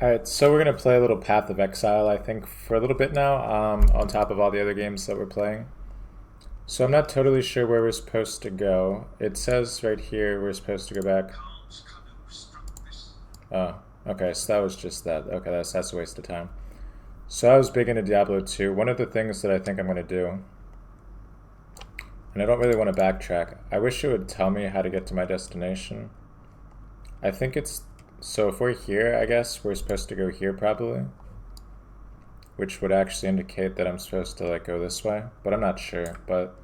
Alright, so we're gonna play a little Path of Exile, I think, for a little bit now, on top of all the other games that we're playing. So I'm not totally sure where we're supposed to go. It says right here we're supposed to go back. Oh, okay, so that was just that. Okay, that's a waste of time. So I was big into Diablo 2. One of the things that I think I'm gonna do, and I don't really want to backtrack, I wish it would tell me how to get to my destination. I think it's, so if we're here, I guess we're supposed to go here probably, which would actually indicate that I'm supposed to like go this way, but I'm not sure. But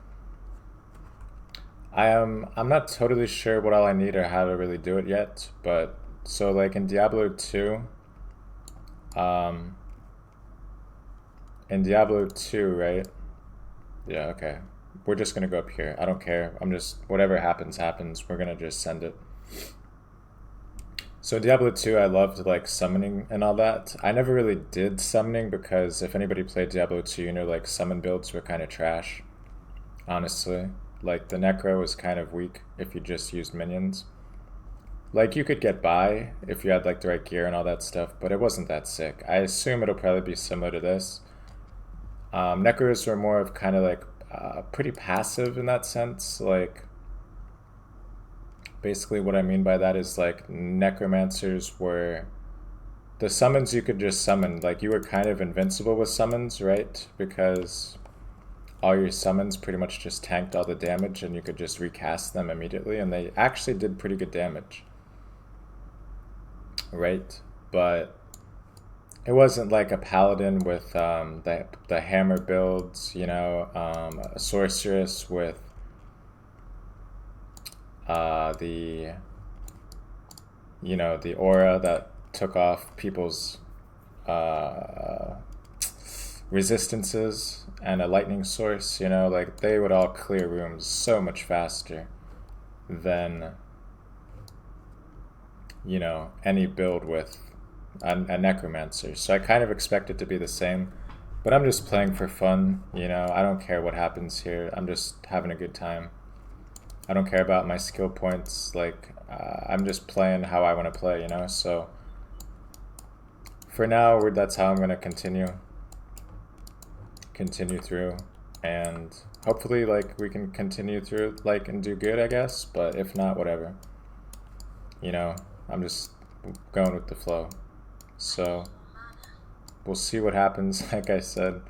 I'm not totally sure what all I need or how to really do it yet. But so like in Diablo 2, um in Diablo 2, right? Yeah, okay. We're just gonna go up here. I don't care. I'm just, whatever happens, happens. We're gonna just send it. So in Diablo 2, I loved like summoning and all that. I never really did summoning because if anybody played Diablo 2, you know, like summon builds were kind of trash, honestly. Like the Necro was kind of weak if you just used minions. Like you could get by if you had like the right gear and all that stuff, but it wasn't that sick. I assume it'll probably be similar to this. Necros were more of kind of like pretty passive in that sense. Like basically what I mean by that is like necromancers were the summons you could just summon. Like you were kind of invincible with summons, right? Because all your summons pretty much just tanked all the damage and you could just recast them immediately, and they actually did pretty good damage, right? But it wasn't like a paladin with the hammer builds, you know, a sorceress with the, you know, the aura that took off people's uh, resistances, and a lightning source, you know, like they would all clear rooms so much faster than, you know, any build with a necromancer. So I kind of expect it to be the same, but I'm just playing for fun, you know. I don't care what happens here. I'm just having a good time. I don't care about my skill points. Like I'm just playing how I want to play, you know. So for now, that's how I'm gonna continue through, and hopefully, like we can continue through, like and do good, I guess. But if not, whatever. You know, I'm just going with the flow. So we'll see what happens. Like I said,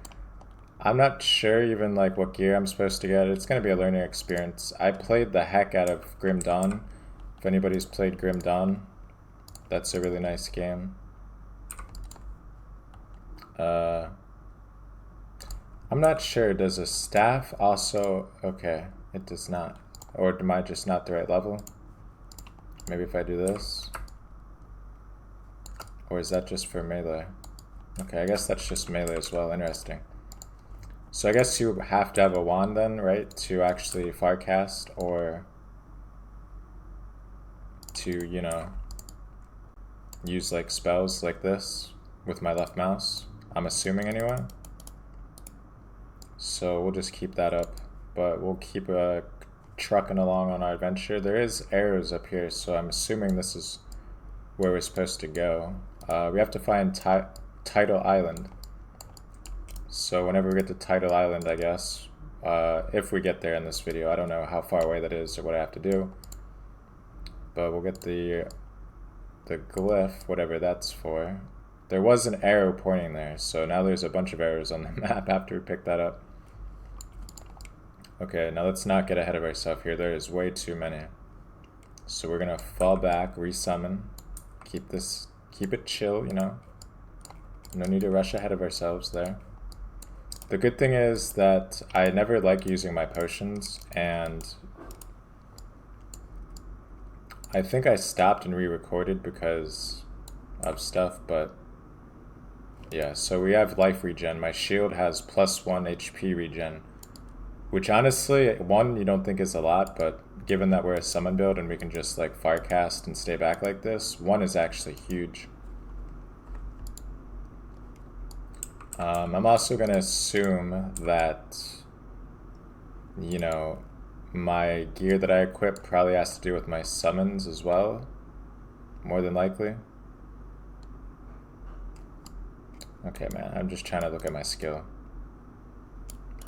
I'm not sure even like what gear I'm supposed to get. It's gonna be a learning experience. I played the heck out of Grim Dawn. If anybody's played Grim Dawn, that's a really nice game. I'm not sure. Does a staff also? Okay, it does not. Or am I just not the right level? Maybe if I do this. Or is that just for melee? Okay, I guess that's just melee as well. Interesting. So I guess you have to have a wand then, right? To actually firecast, or to, you know, use like spells like this with my left mouse. I'm assuming anyway. So we'll just keep that up, but we'll keep trucking along on our adventure. There is arrows up here, so I'm assuming this is where we're supposed to go. We have to find Tidal Island. So whenever we get to Tidal Island, I guess, if we get there in this video, I don't know how far away that is or what I have to do, but we'll get the glyph, whatever that's for. There was an arrow pointing there, so now there's a bunch of arrows on the map after we pick that up. Okay, now let's not get ahead of ourselves here. There is way too many. So we're gonna fall back, resummon, keep it chill, you know. No need to rush ahead of ourselves there. The good thing is that I never like using my potions, and I think I stopped and re-recorded because of stuff, but yeah, so we have life regen. My shield has +1 HP regen, which honestly, one, you don't think is a lot, but given that we're a summon build and we can just like firecast and stay back like this, one is actually huge. I'm also going to assume that, you know, my gear that I equip probably has to do with my summons as well, more than likely. Okay, man, I'm just trying to look at my skill.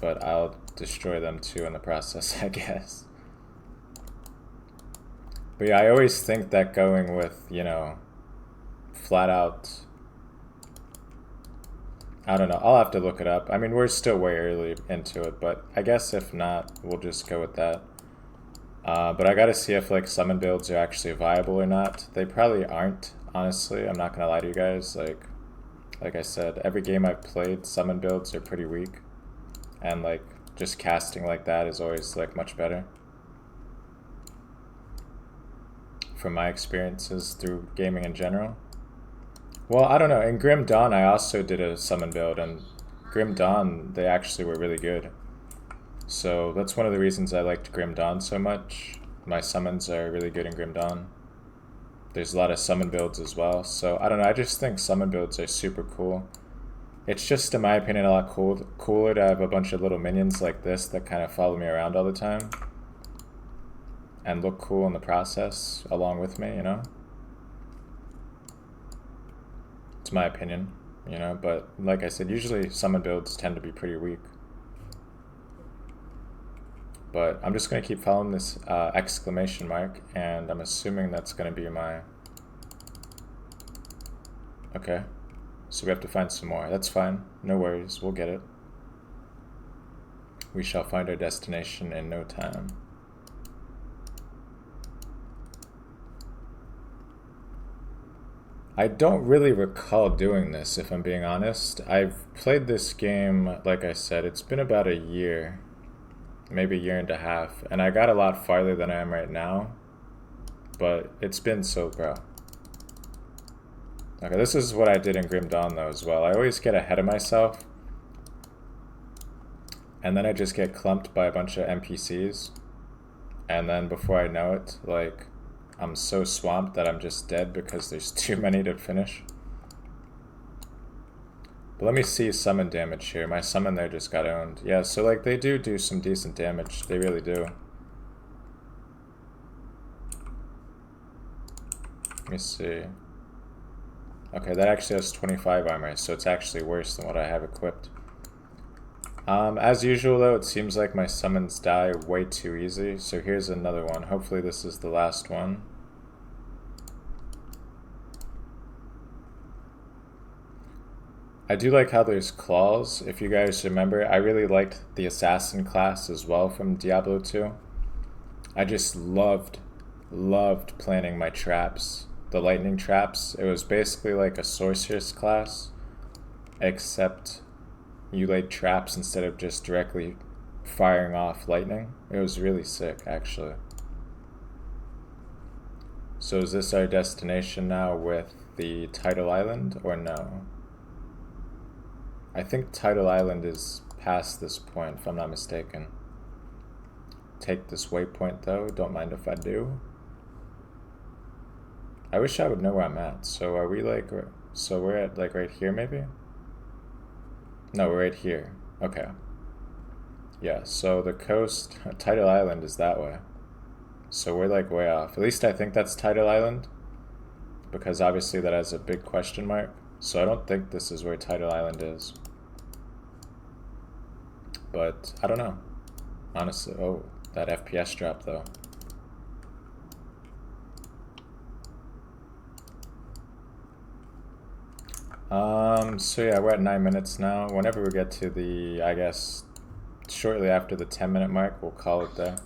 But I'll destroy them too in the process, I guess. But yeah, I always think that going with, you know, flat out... I don't know, I'll have to look it up. I mean, we're still way early into it, but I guess if not, we'll just go with that. But I gotta see if like summon builds are actually viable or not. They probably aren't, honestly. I'm not gonna lie to you guys. Like I said, every game I've played, summon builds are pretty weak. And like just casting like that is always like much better. From my experiences through gaming in general. Well, I don't know. In Grim Dawn, I also did a summon build, and Grim Dawn, they actually were really good. So that's one of the reasons I liked Grim Dawn so much. My summons are really good in Grim Dawn. There's a lot of summon builds as well. So I don't know, I just think summon builds are super cool. It's just, in my opinion, a lot cooler to have a bunch of little minions like this that kind of follow me around all the time. And look cool in the process along with me, you know? It's my opinion, you know? But like I said, usually summon builds tend to be pretty weak. But I'm just going to keep following this exclamation mark, and I'm assuming that's going to be my... Okay. So we have to find some more. That's fine. No worries. We'll get it. We shall find our destination in no time. I don't really recall doing this, if I'm being honest. I've played this game, like I said, it's been about a year. Maybe a year and a half. And I got a lot farther than I am right now. But it's been so, bro. Okay, this is what I did in Grim Dawn though as well. I always get ahead of myself. And then I just get clumped by a bunch of NPCs. And then before I know it, like, I'm so swamped that I'm just dead because there's too many to finish. But let me see summon damage here. My summon there just got owned. Yeah, so like they do some decent damage. They really do. Let me see. Okay, that actually has 25 armor, so it's actually worse than what I have equipped. As usual though, it seems like my summons die way too easy. So here's another one. Hopefully this is the last one. I do like how there's claws. If you guys remember, I really liked the assassin class as well from Diablo 2. I just loved planning my traps. The lightning traps. It was basically like a sorceress class, except you laid traps instead of just directly firing off lightning. It was really sick, actually. So is this our destination now with the Tidal Island, or no? I think Tidal Island is past this point, if I'm not mistaken. Take this waypoint though, don't mind if I do. I wish I would know where I'm at. So are we like, so we're at like right here maybe? No, we're right here. Okay. Yeah, so the coast, Tidal Island is that way. So we're like way off. At least I think that's Tidal Island, because obviously that has a big question mark. So I don't think this is where Tidal Island is. But I don't know. Honestly, oh, that FPS drop though. So yeah, we're at 9 minutes now. Whenever we get to the, I guess, shortly after the 10-minute mark, we'll call it there.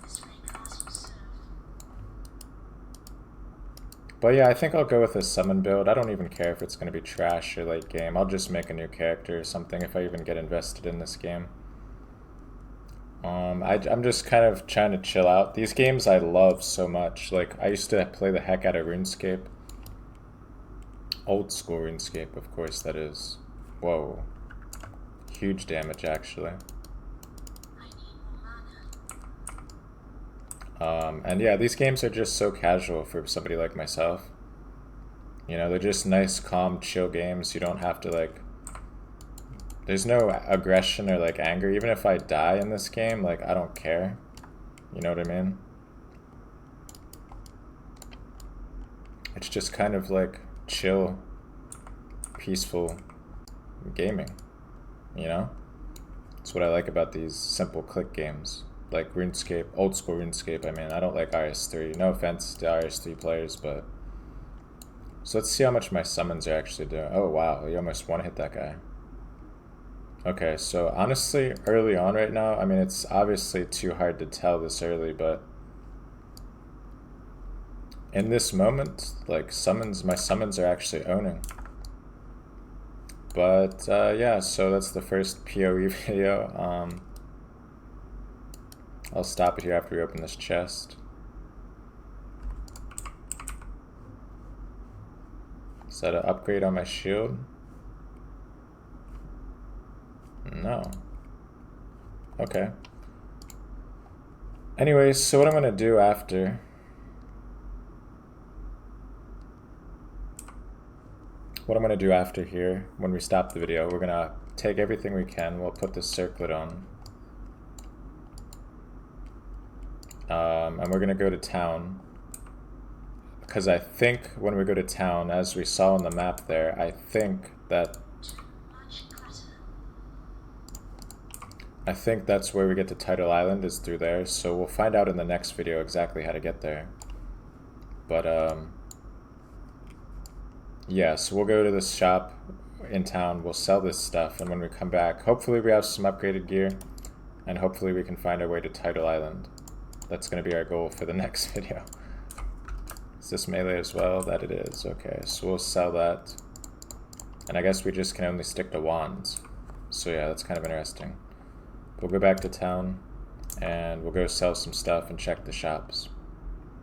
But yeah, I think I'll go with a summon build. I don't even care if it's going to be trash or late game. I'll just make a new character or something if I even get invested in this game. I'm just kind of trying to chill out. These games I love so much. Like, I used to play the heck out of RuneScape. Old school RuneScape, of course, that is. Whoa. Huge damage, actually. And yeah, these games are just so casual for somebody like myself. You know, they're just nice, calm, chill games. You don't have to, like... There's no aggression or, like, anger. Even if I die in this game, like, I don't care. You know what I mean? It's just kind of, like, chill, peaceful. gaming, you know? That's what I like about these simple click games. Like RuneScape, old school RuneScape. I mean, I don't like RS3. No offense to RS3 players, but... So let's see how much my summons are actually doing. Oh, wow. You almost one-hit that guy. Okay, so honestly, early on right now, I mean, it's obviously too hard to tell this early, but... In this moment, like, my summons are actually owning. But, yeah, so that's the first PoE video. I'll stop it here after we open this chest. Is that an upgrade on my shield? No. Okay. Anyways, so what I'm gonna do after... What I'm gonna do after here, when we stop the video, we're gonna take everything we can. We'll put this circlet on. And we're gonna go to town. Because I think when we go to town, as we saw on the map there, I think that's where we get to Tidal Island, is through there. So we'll find out in the next video exactly how to get there. But yeah, so we'll go to this shop in town, we'll sell this stuff, and when we come back, hopefully we have some upgraded gear, and hopefully we can find our way to Tidal Island. That's going to be our goal for the next video. Is this melee as well? That it is. Okay, so we'll sell that. And I guess we just can only stick to wands. So yeah, that's kind of interesting. We'll go back to town, and we'll go sell some stuff and check the shops.